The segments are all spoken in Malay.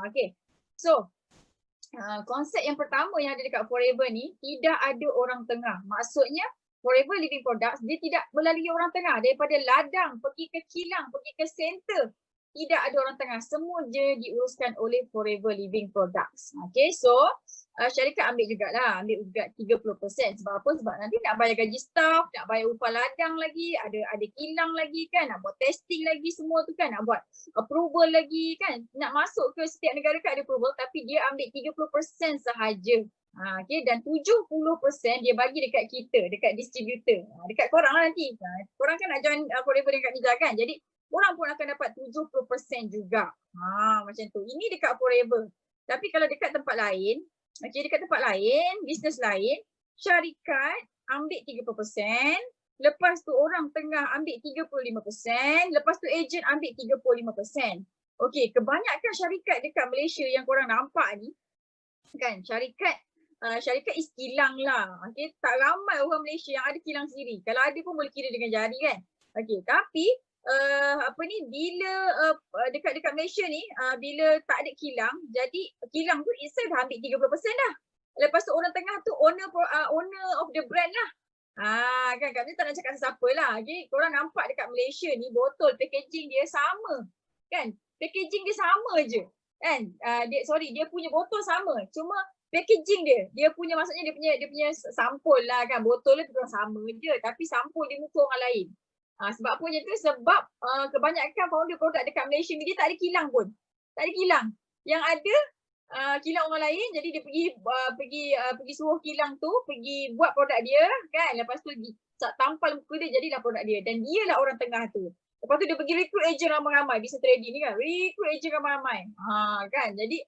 Okay. So, konsep yang pertama yang ada dekat Forever ni, tidak ada orang tengah. Maksudnya, Forever Living Products, dia tidak melalui orang tengah. Daripada ladang, pergi ke kilang, pergi ke center. Tidak ada orang tengah. Semua je diuruskan oleh Forever Living Products. Okay, so syarikat ambil jugalah. Ambil juga 30%. Sebab apa? Sebab nanti nak bayar gaji staff, nak bayar upah ladang lagi, ada kilang lagi kan, nak buat testing lagi semua tu kan, nak buat approval lagi kan. Nak masuk ke setiap negara kan ada approval, tapi dia ambil 30% sahaja. Okay, dan 70% dia bagi dekat kita, dekat distributor. Dekat korang lah nanti. Korang kan nak join Forever dekat Niza kan. Jadi korang pun akan dapat 70% juga. Macam tu. Ini dekat Forever. Tapi kalau dekat tempat lain, okay, dekat tempat lain, bisnes lain, syarikat ambil 30%, lepas tu orang tengah ambil 35%, lepas tu ejen ambil 35%. Okay, kebanyakan syarikat dekat Malaysia yang korang nampak ni, kan, syarikat is kilang lah. Okay, tak ramai orang Malaysia yang ada kilang sendiri. Kalau ada pun boleh kira dengan jari kan. Okay, tapi bila dekat Malaysia ni, bila tak ada kilang, jadi kilang tu itself dah ambil 30% dah. Lepas tu orang tengah tu owner of the brand lah. Kan kat sini tak nak cakap siapa lah. Okay, korang nampak dekat Malaysia ni botol packaging dia sama. Kan? Packaging dia sama je. Kan? Dia punya botol sama. Cuma packaging dia punya, maksudnya dia punya sampul lah kan. Botol dia sama je. Tapi sampul dia muka orang lain. Sebab apa macam tu? Sebab kebanyakan founder produk dekat Malaysia ni dia tak ada kilang pun. Tak ada kilang. Yang ada kilang orang lain, jadi dia pergi suruh kilang tu pergi buat produk dia kan. Lepas tu tampal muka dia, jadilah produk dia. Dan dia lah orang tengah tu. Lepas tu dia pergi recruit ejen ramai-ramai. Business trading ni kan. Recruit ejen ramai-ramai. Kan. Jadi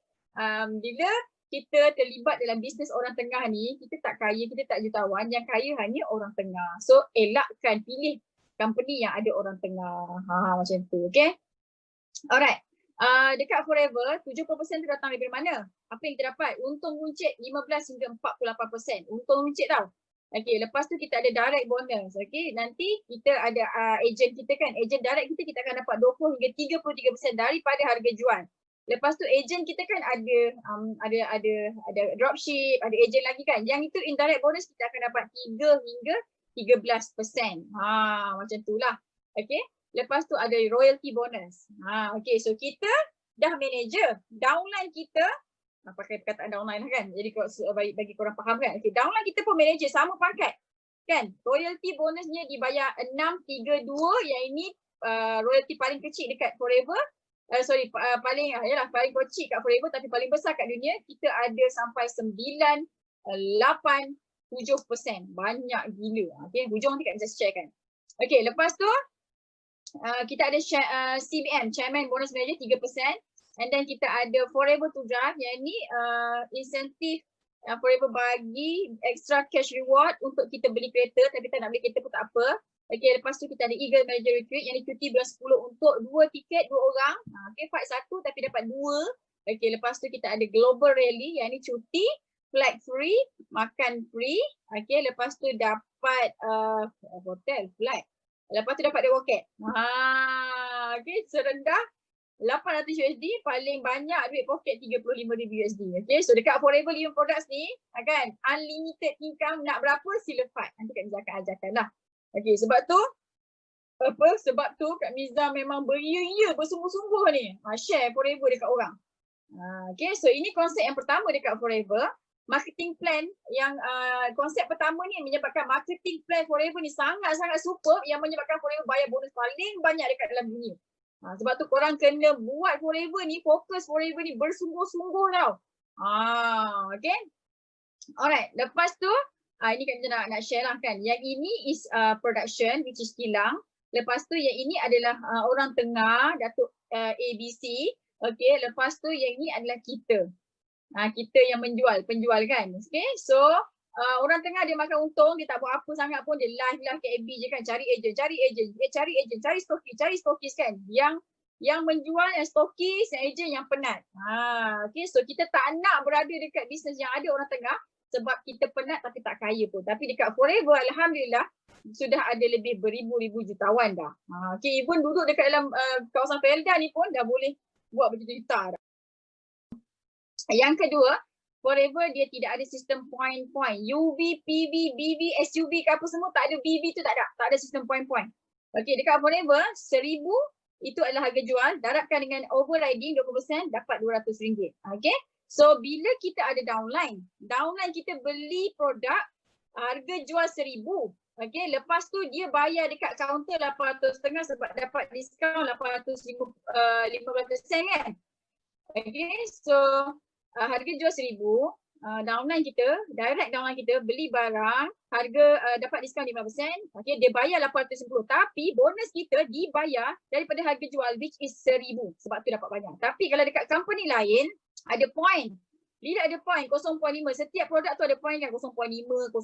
bila kita terlibat dalam bisnes orang tengah ni, kita tak kaya, kita tak jutawan. Yang kaya hanya orang tengah. So elakkan, pilih company yang ada orang tengah. Macam tu. Okay. Alright. Dekat Forever, 70% tu datang dari mana? Apa yang kita dapat? Untung runcit 15 hingga 48%. Untung runcit tau. Okay, lepas tu kita ada direct bonus. Okay, nanti kita ada ejen kita kan. Ejen direct kita akan dapat 20 hingga 33% daripada harga jual. Lepas tu ejen kita kan ada dropship, ada ejen lagi kan. Yang itu indirect bonus kita akan dapat 3 hingga 13%. Macam tu lah. Okay. Lepas tu ada royalty bonus. Okay, so kita dah manager. Downline kita, pakai perkataan downline lah kan. Jadi bagi korang faham kan. Okay, downline kita pun manager, sama pangkat. Kan, royalty bonusnya dibayar 632, yang ini royalty paling kecil dekat Forever. Paling kecil kat Forever tapi paling besar kat dunia. Kita ada sampai 987%. Banyak gila. Okay, hujung nanti kat bisa share kan. Okay, lepas tu kita ada CBM, Chairman Bonus Manager 3%. And then kita ada Forever to Drive, yang ni insentif Forever bagi extra cash reward untuk kita beli kereta, tapi tak nak beli kereta pun tak apa. Okay, lepas tu kita ada Eagle Manager Retreat, yang ni cuti bulan 10 untuk 2 tiket, 2 orang. Okay, fight 1 tapi dapat 2. Okay, lepas tu kita ada Global Rally, yang ni cuti, flight free, makan free. Okay, lepas tu dapat hotel, flight. Lepas tu dapat dia roket. Okay, serendah 800 USD, paling banyak duit poket 35,000 USD. Okay, so dekat Forever Living Products ni, kan, unlimited income, nak berapa sila fight. Nanti Kak Miza akan ajarkan lah. Okay, sebab tu Kak Miza memang beria-ia, bersungguh-sungguh ni. Share Forever dekat orang. Okay, so ini konsep yang pertama dekat Forever. Marketing plan yang konsep pertama ni menyebabkan marketing plan Forever ni sangat-sangat super, yang menyebabkan Forever bayar bonus paling banyak dekat dalam dunia. Sebab tu korang kena buat Forever ni, fokus Forever ni bersungguh-sungguh tau. Okay. Alright, lepas tu ini kan nak share lah kan. Yang ini is production, which is kilang. Lepas tu yang ini adalah orang tengah, Datuk ABC. Okay, lepas tu yang ini adalah kita. Kita yang penjual kan. Okay, so orang tengah dia makan untung, dia tak buat apa sangat pun, dia live ke FB je kan, cari ejen, cari stokis kan. Yang menjual, yang stokis, yang ejen yang penat. Okay, so kita tak nak berada dekat bisnes yang ada orang tengah sebab kita penat tapi tak kaya pun. Tapi dekat Forever, alhamdulillah, sudah ada lebih beribu-ribu jutawan dah. Okay, even duduk dekat dalam kawasan Felda ni pun dah boleh buat berjuta-juta dah. Yang kedua, Forever dia tidak ada sistem point-point. UV, PV, BV, SUV ke apa semua tak ada. BV tu tak ada. Tak ada sistem point-point. Okey, dekat Forever 1000 itu adalah harga jual. Darabkan dengan overriding 20% dapat RM200. Okey. So bila kita ada downline kita beli produk harga jual 1000. Okey, lepas tu dia bayar dekat kaunter 800.5 sebab dapat diskaun 15% kan. Okay, so harga jual 1000, downline kita, direct downline kita beli barang, harga dapat diskaun 5%, okay, dia bayar 810 tapi bonus kita dibayar daripada harga jual which is 1000 sebab tu dapat banyak. Tapi kalau dekat company lain ada point. Bila ada point 0.5, setiap produk tu ada point kan 0.5, 0.25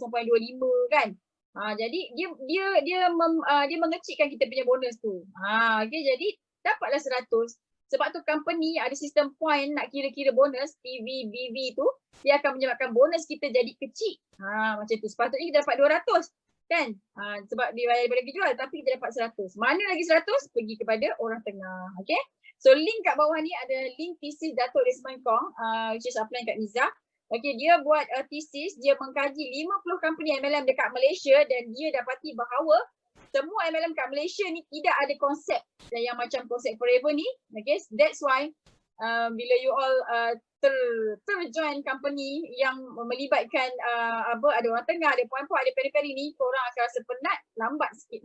kan. Jadi dia mengecilkan kita punya bonus tu. Okay, jadi dapatlah 100. Sebab tu company ada sistem point nak kira-kira bonus PV, BV tu dia akan menyebabkan bonus kita jadi kecil. Macam tu. Sepatutnya kita dapat 200 kan? Sebab dia bayar daripada jual tapi kita dapat 100. Mana lagi 100? Pergi kepada orang tengah. Okay? So link kat bawah ni ada link thesis Dato' Desmond Kong which is upline kat Nizah. Okay, dia buat thesis, dia mengkaji 50 company MLM dekat Malaysia dan dia dapati bahawa semua MLM kat Malaysia ni tidak ada konsep yang macam konsep Forever ni. Okay, that's why bila you all terjoin company yang melibatkan ada orang tengah, ada point-point, ada peri-peri ni, korang akan rasa penat, lambat sikit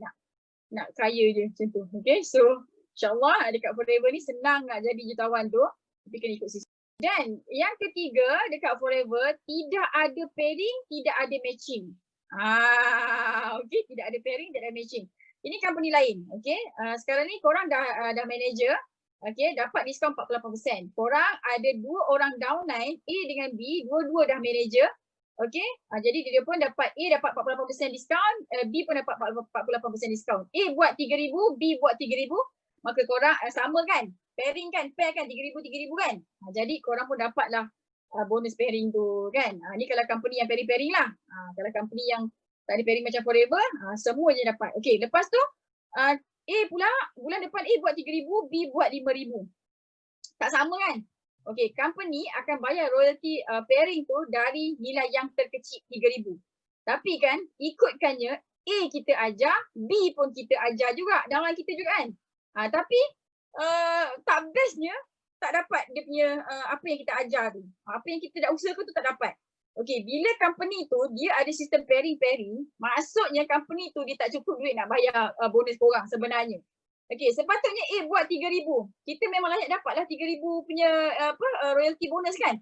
nak kaya je macam tu. Okay, so insyaAllah dekat Forever ni senang nak jadi jutawan tu, tapi kena ikut sistem. Dan yang ketiga dekat Forever tidak ada pairing, tidak ada matching. Okay, tidak ada pairing, tidak ada matching. Ini company lain, okay. Sekarang ni korang dah manager, okay, dapat diskaun 48%. Korang ada 2 orang downline, A dengan B, dua-dua dah manager, okay. Jadi dia pun dapat, A dapat 48% diskaun, B pun dapat 48% diskaun. A buat 3,000, B buat 3,000, maka korang sama kan? Pairing kan, pair kan, 3,000 kan. Jadi korang pun dapatlah bonus pairing tu kan. Ni kalau company yang pairing-pairing lah. Kalau company yang tak ada pairing macam Forever, semua je dapat. Okay, lepas tu A pula bulan depan A buat 3,000, B buat 5,000. Tak sama kan? Okay, company akan bayar royalty pairing tu dari nilai yang terkecil 3,000. Tapi kan ikutkannya A kita ajar, B pun kita ajar juga, dalam kita juga kan. Tapi tak bestnya tak dapat dia punya apa yang kita ajar tu. Apa yang kita dah usahakan tu tak dapat. Okay, bila company tu dia ada sistem pairing-pairing, maksudnya company tu dia tak cukup duit nak bayar bonus korang sebenarnya. Okay, sepatutnya A buat 3,000. Kita memang layak dapat lah 3,000 punya royalty bonus kan.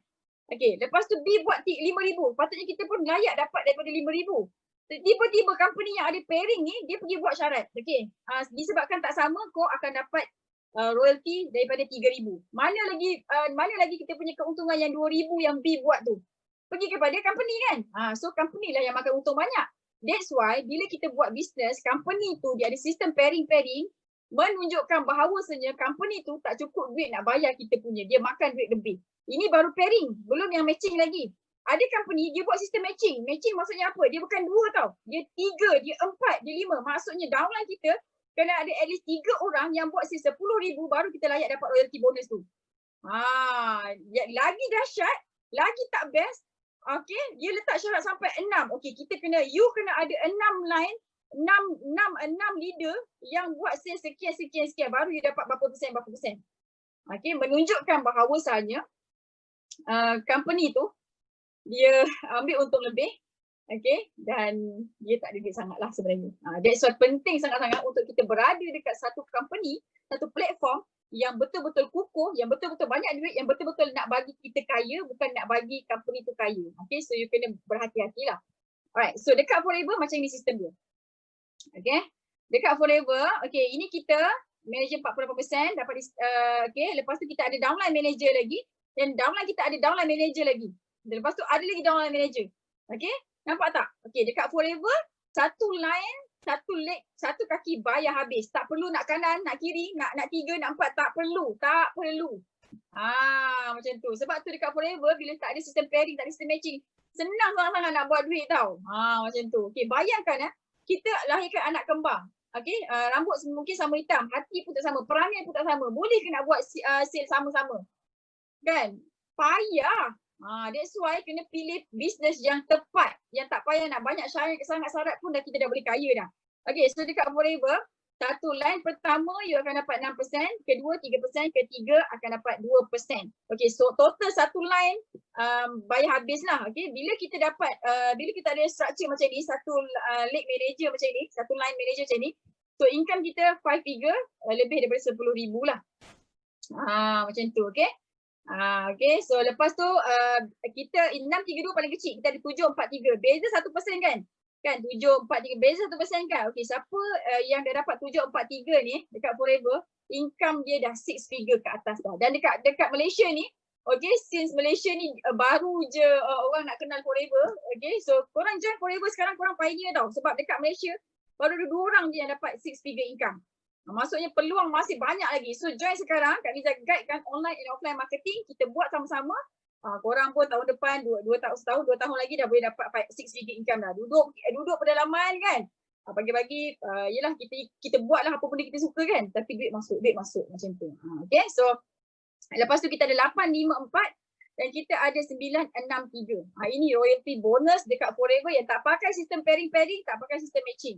Okay, lepas tu B buat 5,000. Patutnya kita pun layak dapat daripada 5,000. Tiba-tiba company yang ada pairing ni dia pergi buat syarat. Okay, disebabkan tak sama, kau akan dapat royalty daripada 3,000. Mana lagi kita punya keuntungan yang 2,000 yang B buat tu? Pergi kepada company kan? So company lah yang makan untung banyak. That's why bila kita buat business, company tu dia ada sistem pairing-pairing menunjukkan bahawasanya company tu tak cukup duit nak bayar kita punya. Dia makan duit lebih. Ini baru pairing, belum yang matching lagi. Ada company dia buat sistem matching. Matching maksudnya apa? Dia bukan 2 tau. Dia 3, dia 4, dia 5. Maksudnya downline kita kena ada at least 3 orang yang buat 10,000 baru kita layak dapat royalty bonus tu. Lagi dahsyat, lagi tak best. Okay, dia letak syarat sampai 6. Okay, you kena ada 6 line, 6 leader yang buat sales sekian baru you dapat berapa persen. Okay, menunjukkan bahawasanya company tu dia ambil untung lebih. Okay, dan dia tak ada duit sangat lah sebenarnya. That's why penting sangat-sangat untuk kita berada dekat satu company, satu platform yang betul-betul kukuh, yang betul-betul banyak duit, yang betul-betul nak bagi kita kaya, bukan nak bagi company tu kaya. Okay, so you kena berhati-hatilah. Alright, so dekat Forever macam ni sistem dia. Okay, dekat Forever, okay, ini kita manager 48% dapat, okay, lepas tu kita ada downline manager lagi, dan downline kita ada downline manager lagi. Dan lepas tu ada lagi downline manager. Okay, nampak tak? Okay, dekat Forever, satu line, satu leg, satu kaki bayar habis. Tak perlu nak kanan, nak kiri, nak 3, nak 4. Tak perlu. Macam tu. Sebab tu dekat Forever, bila tak ada sistem pairing, tak ada sistem matching, senang sangat-sangat nak buat duit tau. Macam tu. Okay, bayangkan kita lahirkan anak kembar. Okay, rambut mungkin sama hitam, hati pun tak sama, perangai pun tak sama. Boleh ke nak buat sale sama-sama? Kan? payah. That's why kena pilih bisnes yang tepat, yang tak payah nak banyak sangat syarat pun kita dah boleh kaya dah. Okay, so dekat Forever, satu line pertama you akan dapat 6%, kedua 3%, ketiga akan dapat 2%. Okay, so total satu line bayar habis lah. Okay, bila kita dapat, bila kita ada structure macam ni, satu leg manager macam ni, satu line manager macam ni, so income kita 5 figure, lebih daripada 10,000 lah. Macam tu, okay. Okay, so lepas tu kita 632 paling kecil, kita ada 743, beza 1% kan? Kan 743, beza 1% kan? Okay, siapa yang dah dapat 743 ni dekat Forever, income dia dah 6 figure ke atas dah. Dan dekat Malaysia ni, okay, since Malaysia ni baru je orang nak kenal Forever, okay, so korang join Forever sekarang korang pioneer tau, sebab dekat Malaysia baru ada 2 orang je yang dapat 6 figure income. Maksudnya peluang masih banyak lagi. So join sekarang, Kak Liza guidekan online and offline marketing. Kita buat sama-sama. Korang pun tahun depan, 2 tahun lagi dah boleh dapat 6 figure income dah. Duduk pedalaman kan. Pagi-pagi, yelah kita buatlah apa benda kita suka kan. Tapi duit masuk macam tu. Okay, so lepas tu kita ada 854 dan kita ada 963. Ini royalty bonus dekat Forever yang tak pakai sistem pairing, tak pakai sistem matching.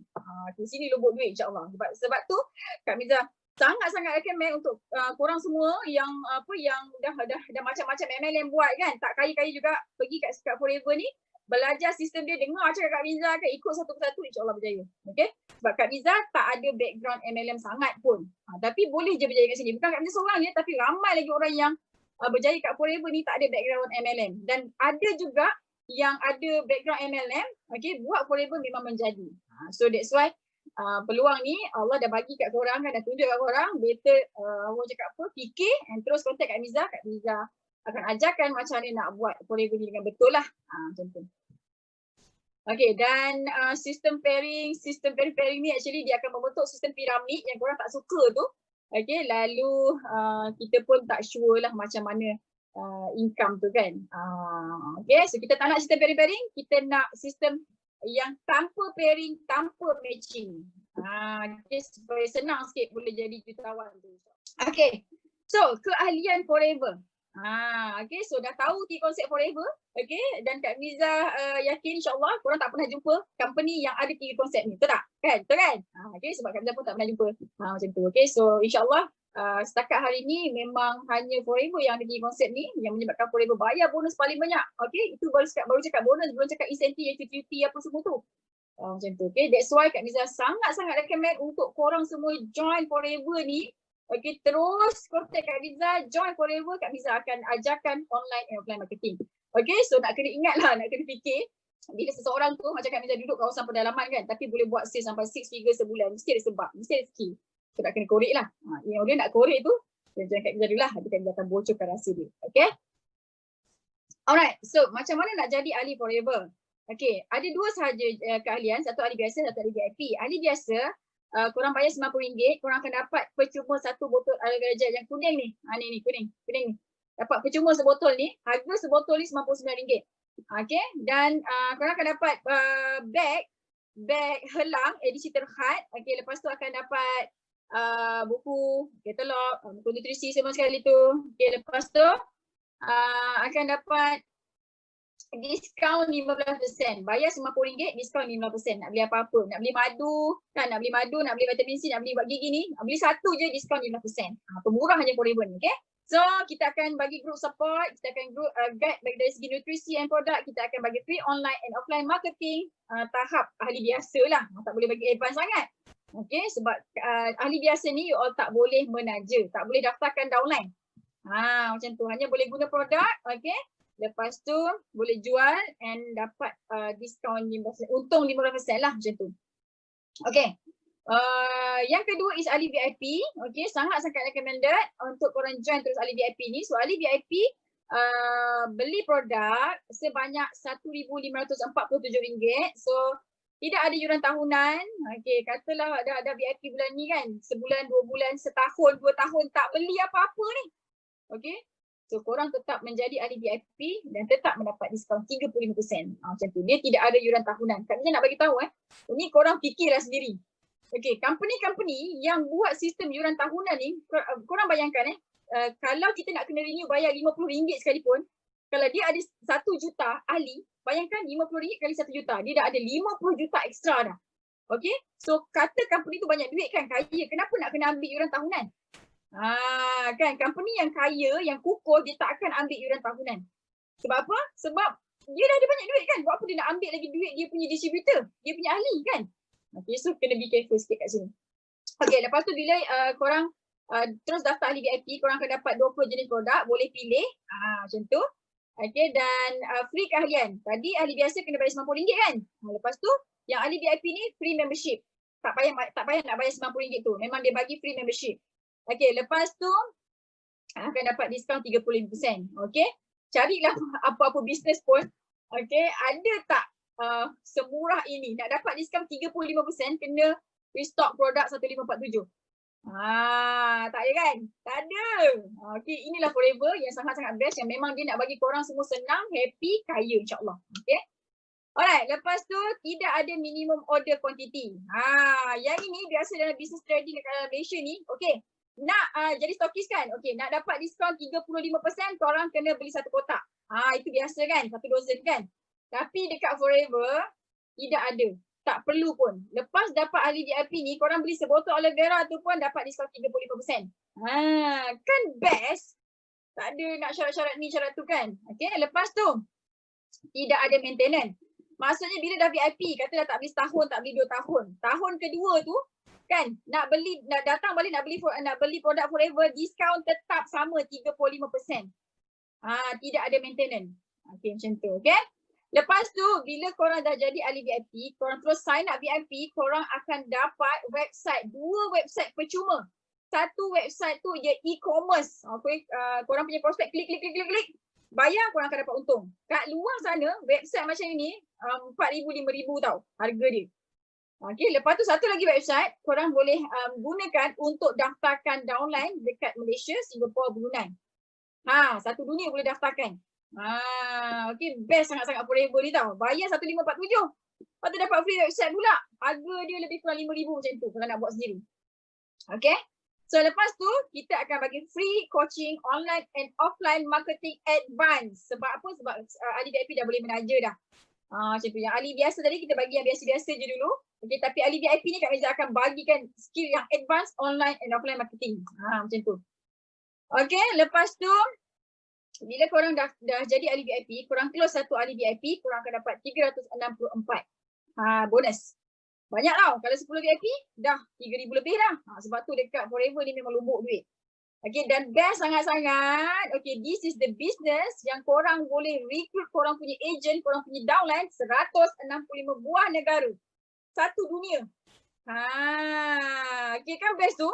Di sini lubuk duit insyaAllah. Sebab tu Kak Miza sangat-sangat recommend untuk korang semua yang yang dah macam-macam MLM buat kan, tak kaya-kaya juga, pergi kat Forever ni, belajar sistem dia, dengar cakap Kak Miza kan, ikut satu persatu insyaAllah berjaya. Okay? Sebab Kak Miza tak ada background MLM sangat pun. Tapi boleh je berjaya kat sini. Bukan Kak Miza seorang je, tapi ramai lagi orang yang berjaya kat Forever ni tak ada background MLM. Dan ada juga yang ada background MLM, okay, buat Forever memang menjadi. So that's why peluang ni Allah dah bagi kat korang kan, dah tunjuk kat korang, better orang cakap apa, fikir and terus contact Kak Miza. Kak Miza akan ajarkan macam mana nak buat Forever ni dengan betul lah. Macam tu. Okay, dan sistem pairing ni actually dia akan membentuk sistem piramid yang korang tak suka tu. Okay, lalu kita pun tak sure lah macam mana income tu kan. Okay, so kita tak nak sistem pairing, kita nak sistem yang tanpa pairing, tanpa matching. Okay, supaya senang sikit boleh jadi jutawan tu. Okay, so keahlian Forever. Okay, so dah tahu konsep Forever. Okay, dan Kak Miza yakin insyaAllah korang tak pernah jumpa company yang ada 3 konsep ni. Betul tak? Betul kan? Okay, sebab Kak Miza pun tak pernah jumpa. Macam tu. Okay, so insyaAllah setakat hari ni memang hanya Forever yang ada 3 konsep ni yang menyebabkan Forever bayar bonus paling banyak. Okay, itu baru cakap bonus, belum cakap insentif, cuti apa semua tu. Macam tu. Okay, that's why Kak Miza sangat-sangat recommend untuk korang semua join Forever ni. Okay, terus contact Kak Miza, join Forever, Kak Miza akan ajarkan online and offline marketing. Okay, so nak kena ingat lah, nak kena fikir bila seseorang tu macam Kak Miza duduk kawasan pedalaman kan, tapi boleh buat sales sampai 6 figure sebulan, mesti ada sebab, mesti ada skill. So nak kena korek lah. Yang dia nak korek tu, jangan Kak Miza dulu lah, Kak Miza akan bocorkan rahsia dia. Okay. Alright, so macam mana nak jadi ahli Forever? Okay, ada 2 sahaja keahlian, satu ahli biasa, satu ahli VIP. Ahli biasa, korang bayar RM90, korang akan dapat percuma 1 botol Al-Ghazal yang kuning ni. Ni kuning ni. Dapat percuma sebotol ni, harga sebotol ni RM99. Okay, dan korang akan dapat bag helang edisi terhad. Okay, lepas tu akan dapat buku katalog, buku nutrisi semua sekali tu. Okay, lepas tu akan dapat diskaun 15%. Bayar RM50, diskaun 15%. Nak beli apa-apa, nak beli madu, kan, nak beli vitamin C, nak beli buat gigi ni, beli satu je diskaun 15%. Pemurah hanya Forever ni, okay? So, kita akan bagi group support, kita akan guide baik dari segi nutrisi and produk, kita akan bagi free online and offline marketing tahap ahli biasa lah. Tak boleh bagi advance sangat. Okay, sebab ahli biasa ni you all tak boleh menaja, tak boleh daftarkan downline. Macam tu, hanya boleh guna produk, okay? Lepas tu boleh jual and dapat diskaun 15%, untung 15% lah macam tu. Okay. Yang kedua is ahli VIP. Okay, sangat-sangat recommended untuk korang join terus ahli VIP ni. So ahli VIP beli produk sebanyak RM1,547. So tidak ada yuran tahunan. Okay, katalah ada VIP bulan ni kan, sebulan, 2 bulan, setahun, 2 tahun tak beli apa-apa ni. Okay. So korang tetap menjadi ahli VIP dan tetap mendapat diskaun 35%. Macam tu. Dia tidak ada yuran tahunan. Kak Miza nak bagi tahu ini korang fikirlah sendiri. Okay, company-company yang buat sistem yuran tahunan ni, korang bayangkan kalau kita nak kena renew bayar RM50 sekalipun, kalau dia ada 1 juta ahli, bayangkan RM50 kali 1 juta, dia dah ada 50 juta ekstra dah. Okay, so kata company tu banyak duit kan, kaya, kenapa nak kena ambil yuran tahunan? Kan, company yang kaya, yang kukuh, dia tak akan ambil yuran tahunan. Sebab apa? Sebab dia dah ada banyak duit kan, buat apa dia nak ambil lagi duit dia punya distributor, dia punya ahli kan. Okay, so kena be careful sikit kat sini. Okay, lepas tu bila korang terus daftar ahli VIP, korang akan dapat 20 jenis produk, boleh pilih macam tu. Okay, dan free keahlian. Tadi ahli biasa kena bayar RM90 kan. Lepas tu yang ahli VIP ni free membership. Tak payah nak bayar RM90 tu. Memang dia bagi free membership. Okay, lepas tu akan dapat diskaun 35%. Okay, carilah apa-apa bisnes pun. Okay, ada tak semurah ini? Nak dapat diskaun 35% kena restock produk 1547. Tak ada kan? Tak ada. Okay, inilah Forever yang sangat-sangat best, yang memang dia nak bagi korang semua senang, happy, kaya insyaAllah. Okay. Alright, lepas tu tidak ada minimum order quantity. Yang ini biasa dalam business trading dekat Malaysia ni. Okay, nak jadi stokis kan? Okay, nak dapat diskaun 35%, korang kena beli 1 kotak. Itu biasa kan? 1 dozen kan? Tapi dekat Forever tidak ada. Tak perlu pun. Lepas dapat ahli VIP ni, korang beli sebotol aloe vera tu pun dapat diskaun 35%. Kan best? Tak ada nak syarat-syarat ni, syarat tu kan? Okay, lepas tu tidak ada maintenance. Maksudnya bila dah VIP, kata dah tak beli setahun, tak beli 2 tahun. Tahun kedua tu kan, nak datang balik nak beli produk Forever, diskaun tetap sama 35%. Tidak ada maintenance. Okay, macam tu. Okay. Lepas tu, bila korang dah jadi ahli VIP, korang terus sign up VIP, korang akan dapat website, 2 website percuma. Satu website tu dia e-commerce. Okay, korang punya prospek klik, bayar, korang akan dapat untung. Kat luar sana, website macam ini, 4,000, 5,000 tau harga dia. Okay, lepas tu satu lagi website, korang boleh gunakan untuk daftarkan downline dekat Malaysia, Singapura, Brunei. Satu dunia boleh daftarkan. Okay, best sangat-sangat Forever ni tau. Bayar 1,547. Lepas tu dapat free website pula. Harga dia lebih kurang 5,000 macam tu kalau nak buat sendiri. Okay. So lepas tu kita akan bagi free coaching online and offline marketing advance. Sebab apa? Sebab ahli VIP dah boleh menaja dah. Macam tu. Yang ahli biasa tadi kita bagi yang biasa-biasa je dulu. Okay, tapi ahli VIP ni Kak Miza akan bagikan skill yang advance online and offline marketing. Macam tu. Okay, lepas tu bila korang dah jadi ahli VIP, korang close satu ahli VIP, korang akan dapat 364 bonus. Banyak tau. Kalau 10 VIP dah 3,000 lebih dah. Sebab tu dekat Forever ni memang lumbuk duit. Okay, dan best sangat-sangat. Okay, this is the business yang korang boleh recruit korang punya agent, korang punya downline 165 buah negara. Satu dunia. Okay kan best tu?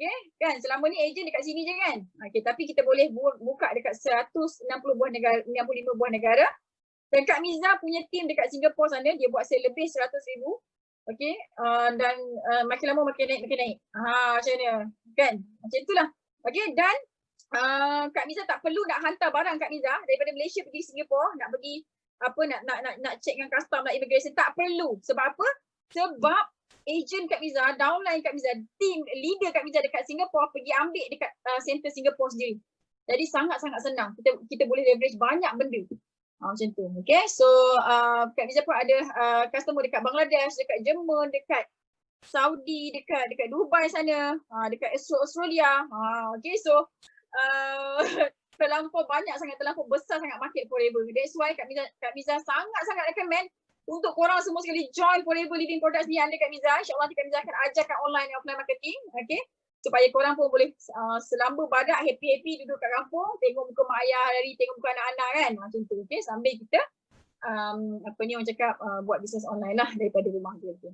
Okay, kan selama ni agent dekat sini je kan? Okay, tapi kita boleh buka dekat 160 buah negara, 65 buah negara. Dan Kak Miza punya team dekat Singapura sana, dia buat sale lebih 100,000. Okay, dan makin lama makin naik. Macam ni kan? Macam itulah. Okay, dan Kak Miza tak perlu nak hantar barang Kak Miza daripada Malaysia pergi Singapura, nak pergi apa nak check dengan custom, nak immigration, tak perlu. Sebab apa? Sebab agent Kak Miza, downline Kak Miza, team leader Kak Miza dekat Singapura pergi ambil dekat center Singapura sendiri. Jadi sangat-sangat senang. Kita boleh leverage banyak benda. Macam tu. Okay, so Kak Miza pun ada customer dekat Bangladesh, dekat Jerman, dekat Saudi, dekat Dubai sana, dekat Australia. Okay, so terlampau banyak sangat, terlampau besar sangat market Forever. That's why Kak Miza sangat-sangat recommend untuk korang semua sekali join Forever Living Products ni under Kak Miza. InsyaAllah Kak Miza akan ajarkan online dan offline marketing. Okay, supaya korang pun boleh selamba badak happy-happy duduk kat kampung, tengok muka mak ayah hari, tengok muka anak-anak kan, macam tu. Okay, sambil kita apa ni orang cakap buat bisnes online lah daripada rumah dia tu.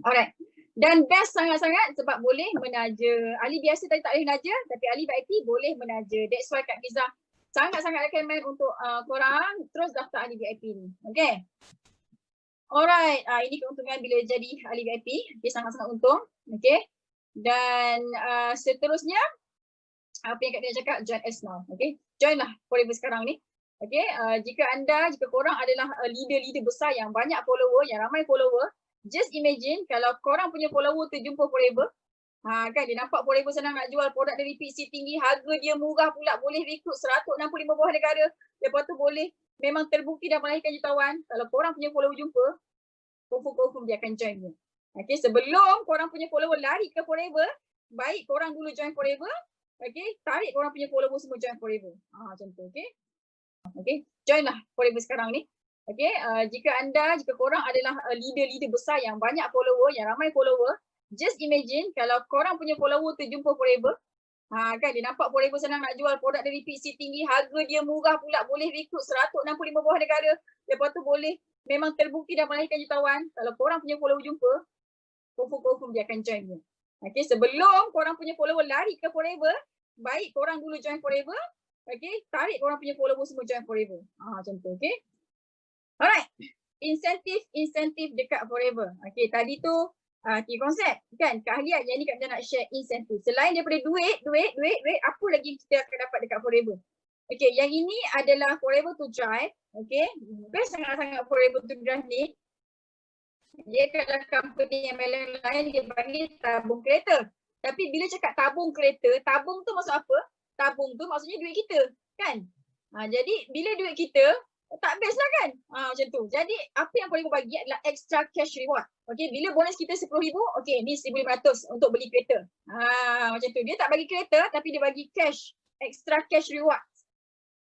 Alright, dan best sangat-sangat sebab boleh menaja. Ahli biasa tadi tak boleh menaja, tapi ahli VIP boleh menaja. That's why Kak Miza sangat-sangat recommend untuk korang terus daftar ahli VIP ni. Okay. Alright, ini keuntungan bila jadi ahli VIP. Okay, sangat-sangat untung. Okay. Dan seterusnya, apa yang Kak Dina cakap, join us now. Okay, join lah Forever sekarang ni. Okay, jika korang adalah leader-leader besar yang banyak follower, yang ramai follower, just imagine kalau korang punya follower tu jumpa Forever, Kan dia nampak Forever senang nak jual, produk dari PCC tinggi, harga dia murah pula, boleh rekrut 165 buah negara. Lepas tu boleh memang terbukti dah melahirkan jutawan. Kalau korang punya follower jumpa, confirm dia akan join dia. Okay, sebelum korang punya follower lari ke Forever, baik korang dulu join Forever. Okay, tarik korang punya follower semua join Forever. Macam tu, okay. Okay, join lah Forever sekarang ni. Okay, jika korang adalah leader-leader besar yang banyak follower, yang ramai follower, just imagine kalau korang punya follower tu jumpa Forever, kan dia nampak Forever senang nak jual, produk dari PCC tinggi, harga dia murah pula, boleh rekrut 165 buah negara. Lepas tu boleh memang terbukti dah melahirkan jutawan. Kalau korang punya follower jumpa, confirm dia akan join dia. Okay, sebelum korang punya follower lari ke Forever, baik korang dulu join Forever. Okay, tarik korang punya follower semua join Forever. Macam tu, okay. Alright, insentif dekat Forever. Okay, tadi tu key konsep kan, keahlian. Yang ni Kak Miza nak share insentif. Selain daripada duit, apa lagi kita akan dapat dekat Forever? Okay, yang ini adalah Forever to Drive. Okay, best sangat-sangat Forever to Drive ni. Dia kalau company MLM lain dia panggil tabung kereta. Tapi bila cakap tabung kereta, tabung tu maksud apa? Tabung tu maksudnya duit kita kan. Jadi bila duit kita, tak best lah kan. Macam tu. Jadi apa yang Forever bagi adalah extra cash reward. Okay, bila bonus kita 10,000, okay, ni 1,500 untuk beli kereta. Macam tu. Dia tak bagi kereta tapi dia bagi cash, extra cash reward.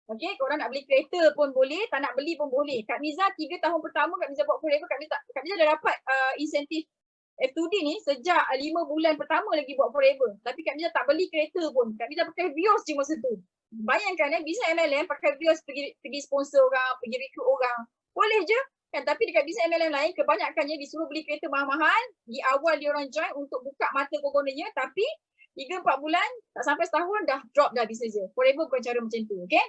Okay, korang nak beli kereta pun boleh, tak nak beli pun boleh. Kak Miza 3 tahun pertama Kak Miza buat Forever, Kak Miza dah dapat insentif F2D ni sejak 5 bulan pertama lagi buat Forever. Tapi Kak Miza tak beli kereta pun. Kak Miza pakai Vios je masa tu. Bayangkan bisnes MLM pakai Vios pergi sponsor orang, pergi rekrut orang. Boleh je. Kan, tapi dekat bisnes MLM lain kebanyakannya disuruh beli kereta mahal-mahal. Di awal dia orang join untuk buka mata kokonanya, tapi 3-4 bulan tak sampai setahun dah drop dah bisnes dia. Forever bukan cara macam tu, okay?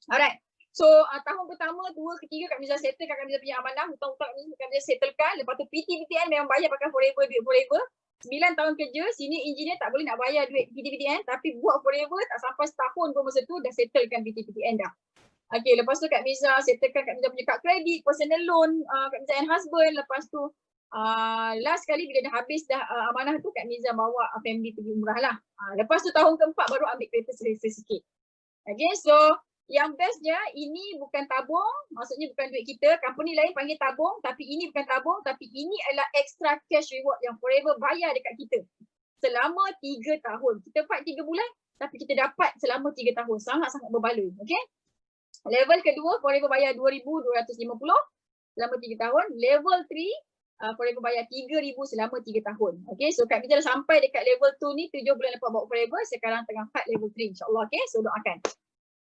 Alright. So tahun pertama, 2, ketiga Kak Miza settle Kak Miza punya amanah, hutang-hutang ni Kak Miza settlekan. Lepas tu PT-PTN memang bayar pakai Forever, duit Forever. 9 tahun kerja, sini engineer tak boleh nak bayar duit PT-PTN, tapi buat Forever tak sampai setahun pun masa tu dah settlekan PT-PTN dah. Okay, lepas tu Kak Miza settlekan Kak Miza punya kad kredit, personal loan, Kak Miza and husband. Lepas tu last kali bila dah habis dah amanah tu, Kak Miza bawa family pergi umrah lah. Lepas tu tahun keempat baru ambil kereta selesa sikit. Okay, so yang bestnya ini bukan tabung, maksudnya bukan duit kita. Company lain panggil tabung, tapi ini bukan tabung, tapi ini adalah extra cash reward yang Forever bayar dekat kita. Selama 3 tahun. Kita fight 3 bulan, tapi kita dapat selama 3 tahun. Sangat-sangat berbaloi. Okay? Level kedua, Forever bayar 2,250 selama 3 tahun. Level 3, Forever bayar 3,000 selama 3 tahun. Okay, so Kak Miza dah sampai dekat level 2 ni, 7 bulan lepas bawa Forever. Sekarang tengah fight level 3 insyaAllah. Okay, so doakan.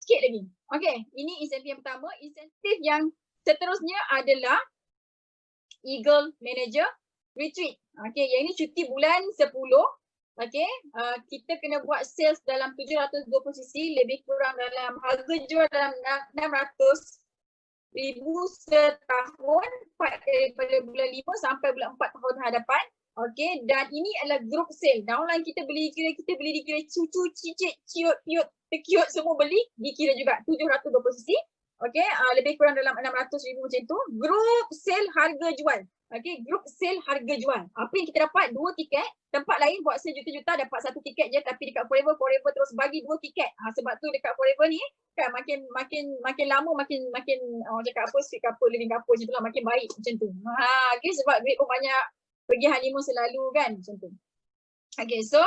Sikit lagi. Okay, ini insentif yang pertama. Insentif yang seterusnya adalah Eagle Manager Retreat. Okay, yang ini cuti bulan 10. Okay, kita kena buat sales dalam 720 cc, lebih kurang dalam harga jual dalam 600,000 setahun, daripada bulan 5 sampai bulan 4 tahun hadapan. Okay, dan ini adalah group sale. Downline kita beli dikira cucu, cicit, ciut, piut, tekiut semua beli, dikira juga 720 cc. Okay, lebih kurang dalam 600,000 macam tu. Group sale harga jual. Okay, group sale harga jual. Apa yang kita dapat? 2 tiket. Tempat lain buat sale juta-juta dapat 1 tiket je, tapi dekat Forever terus bagi 2 tiket. Sebab tu dekat Forever ni kan makin lama makin orang cakap apa, sweet couple, living couple macam tu lah, makin baik macam tu. Okay, sebab duit pun banyak, pergi honeymoon selalu kan macam tu. Okay, so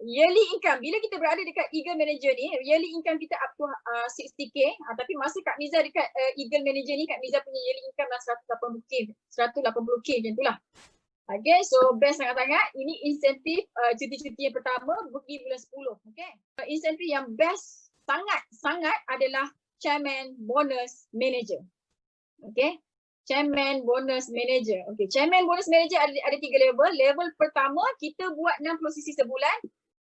yearly income, bila kita berada dekat Eagle Manager ni, yearly income kita up to 60k. Tapi masa Kak Miza dekat Eagle Manager ni, Kak Miza punya yearly income dah 180k macam tu lah. Okay, so best sangat-sangat. Ini insentif cuti-cuti yang pertama pergi bulan 10. Okay, insentif yang best sangat-sangat adalah Chairman Bonus Manager. Okay, Chairman Bonus Manager. Okay, Chairman Bonus Manager ada 3 level. Level pertama, kita buat 60 sesi sebulan.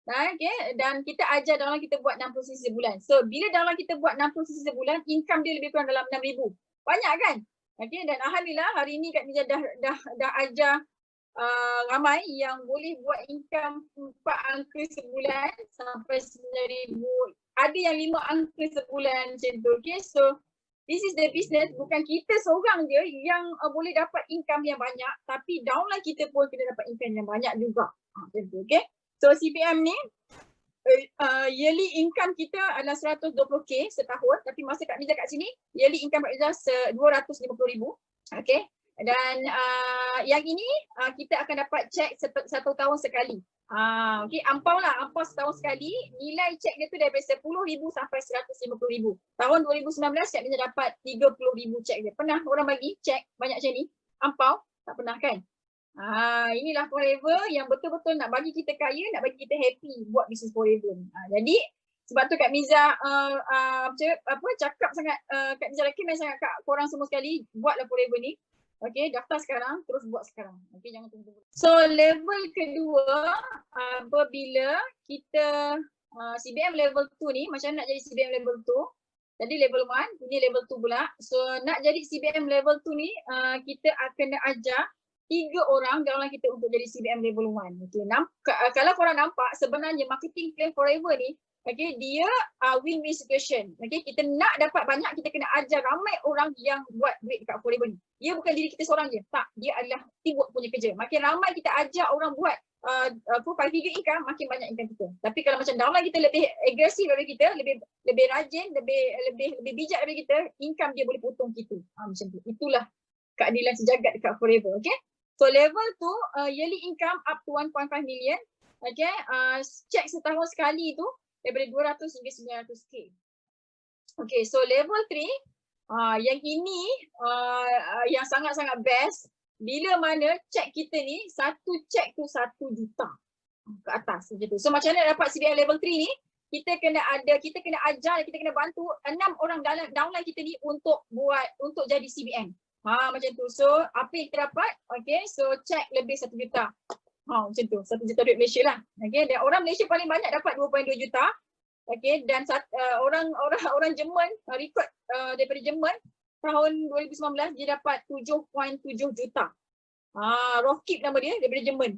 Okay, dan kita ajar downline kita buat 60 sesi sebulan. So, bila downline kita buat 60 sesi sebulan, income dia lebih kurang dalam 6,000. Banyak kan? Okay, dan alhamdulillah hari ni Kak Miza dah ajar ramai yang boleh buat income 4 angka sebulan sampai 9,000. Ada yang 5 angka sebulan macam tu. Okay, so this is the business. Bukan kita seorang je yang boleh dapat income yang banyak, tapi downline kita pun kena dapat income yang banyak juga. Macam tu, okay. So CPM ni yearly income kita adalah 120k setahun, tapi masa Kak Miza kat sini yearly income Kak Miza 250,000. Okay. Dan yang ini kita akan dapat cek satu tahun sekali. Okay, ampau lah, ampau setahun sekali. Nilai cek dia tu daripada 10,000 sampai 150,000. Tahun 2019 Kak Miza dapat 30,000 cek dia. Pernah orang bagi cek banyak macam ni? Ampau? Tak pernah kan? Inilah Forever yang betul-betul nak bagi kita kaya, nak bagi kita happy buat bisnes Forever ni. Jadi sebab tu Kak Miza cakap sangat, Kak Miza recommend sangat kat korang semua sekali, buatlah Forever ni. Okay, daftar sekarang, terus buat sekarang. Okay, jangan tunggu. So level kedua, apabila kita CBM level 2 ni, macam nak jadi CBM level 2. Tadi level 1, ini level 2 pula. So nak jadi CBM level 2 ni, kita akan ajar 3 orang dalam kita untuk jadi CBM level 1. Okay, kalau korang nampak sebenarnya marketing plan Forever ni, okay, dia win-win situation. Okay, kita nak dapat banyak, kita kena ajar ramai orang yang buat duit dekat Forever ni. Dia bukan diri kita seorang je. Tak, dia adalah teamwork punya kerja. Makin ramai kita ajar orang buat 5 figure income, makin banyak income kita. Tapi kalau macam downline kita lebih agresif daripada kita, lebih rajin, lebih bijak daripada kita, income dia boleh potong kita. Macam tu. Itulah keadilan sejagat dekat Forever. Okay. So level tu yearly income up to 1.5 million. Okay. Cek setahun sekali tu daripada 200 hingga 900k. Okay, so level 3, yang ini yang sangat-sangat best. Bila mana cek kita ni, satu cek tu 1 juta ke atas macam tu. So macam mana dapat CBM level 3 ni? Kita kena ajar, kita kena bantu 6 orang downline kita ni untuk jadi CBM. Macam tu. So apa yang kita dapat? Okay, so cek lebih 1 juta. Macam tu, 1 juta duit Malaysia lah. Okay, dan orang Malaysia paling banyak dapat 2.2 juta. Okay, dan orang Jerman, record daripada Jerman tahun 2019 dia dapat 7.7 juta. Rockkeep nama dia, daripada Jerman.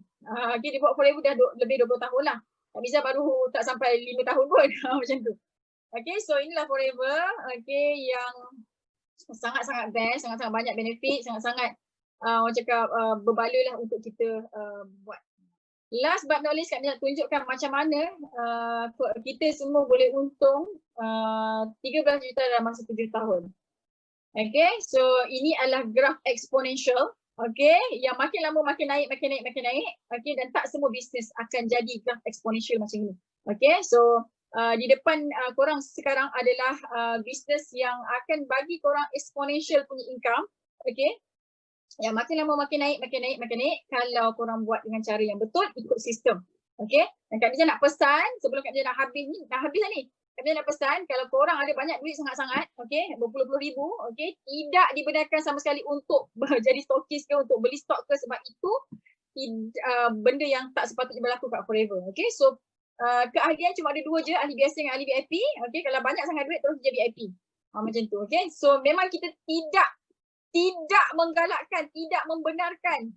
Okay, dia buat Forever dah lebih 20 tahun lah. Kak Miza baru tak sampai 5 tahun pun. Macam tu. Okay, so inilah Forever. Okay, yang sangat-sangat best, sangat-sangat banyak benefit, sangat-sangat orang cakap berbaloi lah untuk kita buat. Last but not least, Kak Miza tunjukkan macam mana kita semua boleh untung 13 juta dalam masa 7 tahun. Okay, so ini adalah graf exponential. Okay, yang makin lama makin naik. Okay, dan tak semua bisnes akan jadi graf exponential macam ini. Okay, so di depan korang sekarang adalah bisnes yang akan bagi korang exponential punya income. Okay, yang makin lama makin naik kalau korang buat dengan cara yang betul, ikut sistem. Okay, dan Kak Miza nak pesan sebelum Kak Miza nak habis lah ni. Kak Miza nak pesan kalau korang ada banyak duit sangat-sangat, okay, berpuluh-puluh ribu, okay, tidak dibenarkan sama sekali untuk jadi stokis ke, untuk beli stok ke, sebab itu benda yang tak sepatutnya berlaku kat Forever. Okay, so keahlian cuma ada 2 je, ahli biasa dengan ahli VIP. Okay, kalau banyak sangat duit terus jadi VIP. Macam tu. Okay, so memang kita tidak menggalakkan, tidak membenarkan.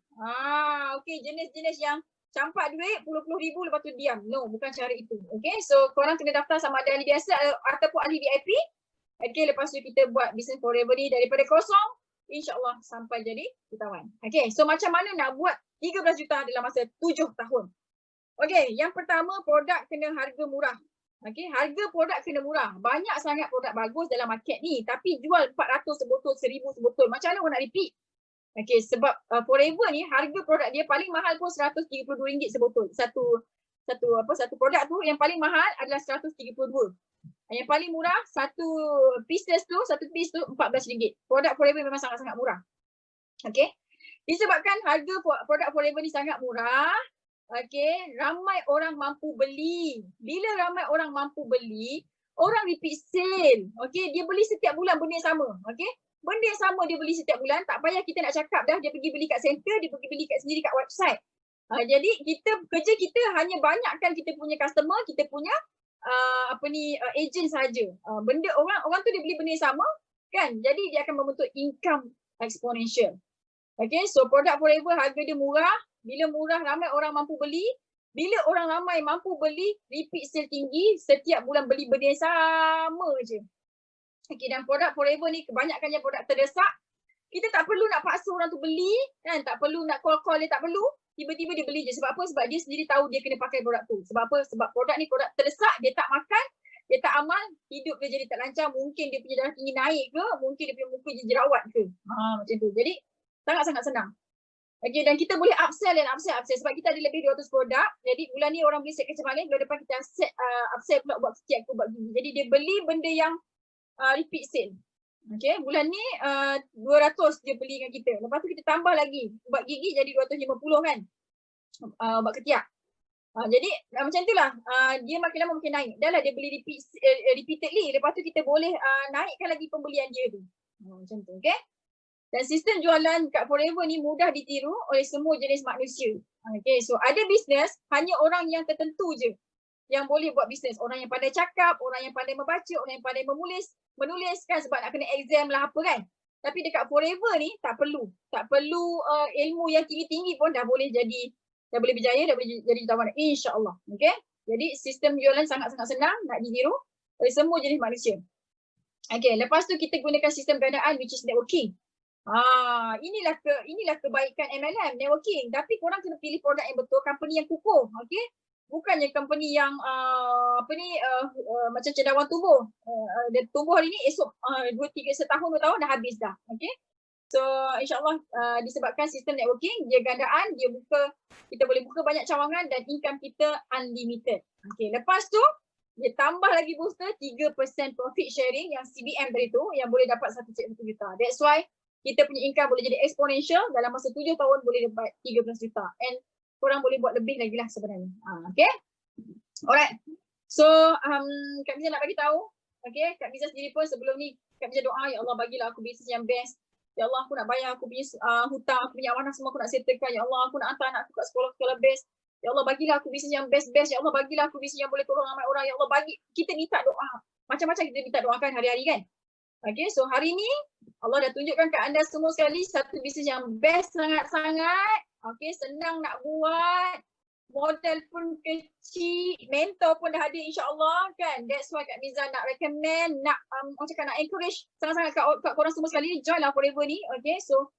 Okay, jenis-jenis yang campak duit puluh-puluh ribu lepas tu diam. No, bukan cara itu. Okay, so korang kena daftar sama ada ahli biasa ataupun ahli VIP. Okay, lepas tu kita buat business Forever ni daripada kosong, insyaAllah sampai jadi jutawan. Okay, so macam mana nak buat 13 juta dalam masa 7 tahun? Okay, yang pertama produk kena harga murah. Okay, harga produk kena murah. Banyak sangat produk bagus dalam market ni, tapi jual 400 sebotol, 1000 sebotol. Macam mana orang nak repeat? Okay, sebab Forever ni harga produk dia paling mahal pun RM132 sebotol. Satu produk tu yang paling mahal adalah 132. Yang paling murah satu piece tu RM14. Produk Forever memang sangat-sangat murah. Okay, disebabkan harga produk Forever ni sangat murah, okay, ramai orang mampu beli. Bila ramai orang mampu beli, orang repeat sale. Okay, dia beli setiap bulan benda yang sama. Okay, benda yang sama dia beli setiap bulan. Tak payah kita nak cakap dah, dia pergi beli kat center, dia pergi beli kat sendiri kat website. Jadi kerja kita hanya banyakkan kita punya customer, kita punya agent saja. Benda orang tu dia beli benda yang sama kan. Jadi dia akan membentuk income exponential. Okay, so produk Forever harga dia murah. Bila murah ramai orang mampu beli. Bila orang ramai mampu beli, repeat sale tinggi, setiap bulan beli benda yang sama je. Okay, dan produk Forever ni kebanyakannya produk terdesak. Kita tak perlu nak paksa orang tu beli kan, tak perlu nak call dia, tak perlu. tiba-tiba dia beli je. Sebab apa? Sebab dia sendiri tahu dia kena pakai produk tu. Sebab apa? Sebab produk ni produk terdesak, dia tak makan, dia tak amal, hidup dia jadi tak lancar, mungkin dia punya darah tinggi naik ke, mungkin dia punya muka jadi jerawat ke. Macam tu. Jadi sangat-sangat senang. Okay, dan kita boleh upsell dan upsell sebab kita ada lebih 200 produk. Jadi bulan ni orang beli set kecil maling, bulan depan kita upsell pula buat kecil aku buat gigi. Jadi dia beli benda yang repeat sale. Okay, bulan ni 200 dia beli dengan kita. Lepas tu kita tambah lagi buat gigi jadi 250 kan. Buat ketiak. Jadi macam itulah, dia makin lama makin naik. Dah lah dia beli repeatedly. Lepas tu kita boleh naikkan lagi pembelian dia tu. Macam tu, okay. Dan sistem jualan kat Forever ni mudah ditiru oleh semua jenis manusia. Okay, so ada bisnes hanya orang yang tertentu je yang boleh buat bisnes. Orang yang pandai cakap, orang yang pandai membaca, orang yang pandai menulis kan, sebab nak kena exam lah apa kan. Tapi dekat Forever ni tak perlu ilmu yang tinggi-tinggi pun dah boleh berjaya, dah boleh jadi jutawan, insya-Allah. Okay, jadi sistem jualan sangat-sangat senang nak ditiru oleh semua jenis manusia. Okay, lepas tu kita gunakan sistem gandaan which is networking. Inilah kebaikan MLM, networking. Tapi korang kena pilih produk yang betul, company yang kukuh, okey? Bukannya company yang macam cendawan tumbuh. Dia tumbuh hari ni, esok 2-3 setahun 2 tahun dah habis dah, okey? So insya-Allah disebabkan sistem networking, dia gandaan, kita boleh buka banyak cawangan dan income kita unlimited. Okey, lepas tu dia tambah lagi booster 3% profit sharing yang CBM tadi tu yang boleh dapat 1 juta. That's why kita punya income boleh jadi exponential, dalam masa 7 tahun boleh dapat 13 juta. And korang boleh buat lebih lagi lah sebenarnya. Okay. Alright. So Kak Miza nak bagi tahu. Okay. Kak Miza sendiri pun sebelum ni Kak Miza doa, ya Allah bagilah aku bisnes yang best. Ya Allah aku nak bayar aku punya hutang, aku punya amanah semua aku nak settlekan. Ya Allah aku nak hantar anak aku kat sekolah best. Ya Allah bagilah aku bisnes yang best. Ya Allah bagilah aku bisnes yang boleh tolong ramai orang. Ya Allah bagi. Kita minta doa. Macam-macam kita minta doakan hari-hari kan. Okay, so hari ni Allah dah tunjukkan ke anda semua sekali satu bisnes yang best sangat-sangat. Okay, senang nak buat. Modal pun kecil, mentor pun dah ada insya-Allah kan. That's why Kak Miza nak recommend, nak encourage sangat-sangat kat korang semua sekali, join lah Forever ni. Okay, so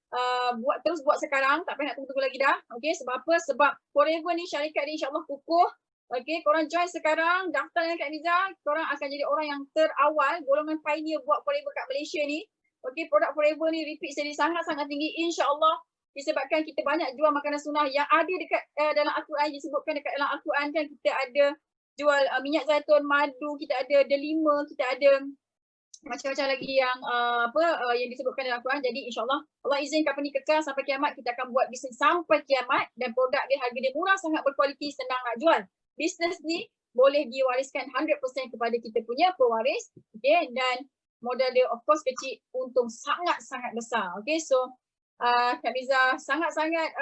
terus buat sekarang, tak payah nak tunggu lagi dah. Okay, sebab apa? Sebab Forever ni syarikat ni insya-Allah kukuh. Okay, korang join sekarang, daftar dengan Kak Miza, korang akan jadi orang yang terawal, golongan pioneer buat Forever kat Malaysia ni. Okay, produk Forever ni repeat sale sangat-sangat tinggi insya-Allah. Disebabkan kita banyak jual makanan sunnah yang ada dekat dalam Al-Quran, disebutkan dekat dalam Al-Quran kan, kita ada jual minyak zaitun, madu, kita ada delima, kita ada macam-macam lagi yang yang disebutkan dalam Al-Quran. Jadi insya-Allah Allah izinkan ni kekal sampai kiamat, kita akan buat bisnes sampai kiamat dan produk dia harga dia murah, sangat berkualiti, senang nak jual. Bisnes ni boleh diwariskan 100% kepada kita punya pewaris, okay? Dan modal dia of course kecil, untung sangat-sangat besar. Okay, so Kak Miza sangat-sangat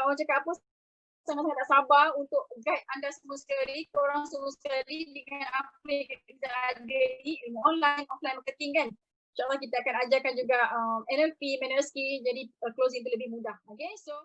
orang cakap apa, sangat-sangat tak sabar untuk guide anda semua sekali, korang semua sekali dengan apa yang kita ada di ilmu online, offline marketing kan. InsyaAllah kita akan ajarkan juga NLP, manner skill, jadi closing itu lebih mudah. Okay, so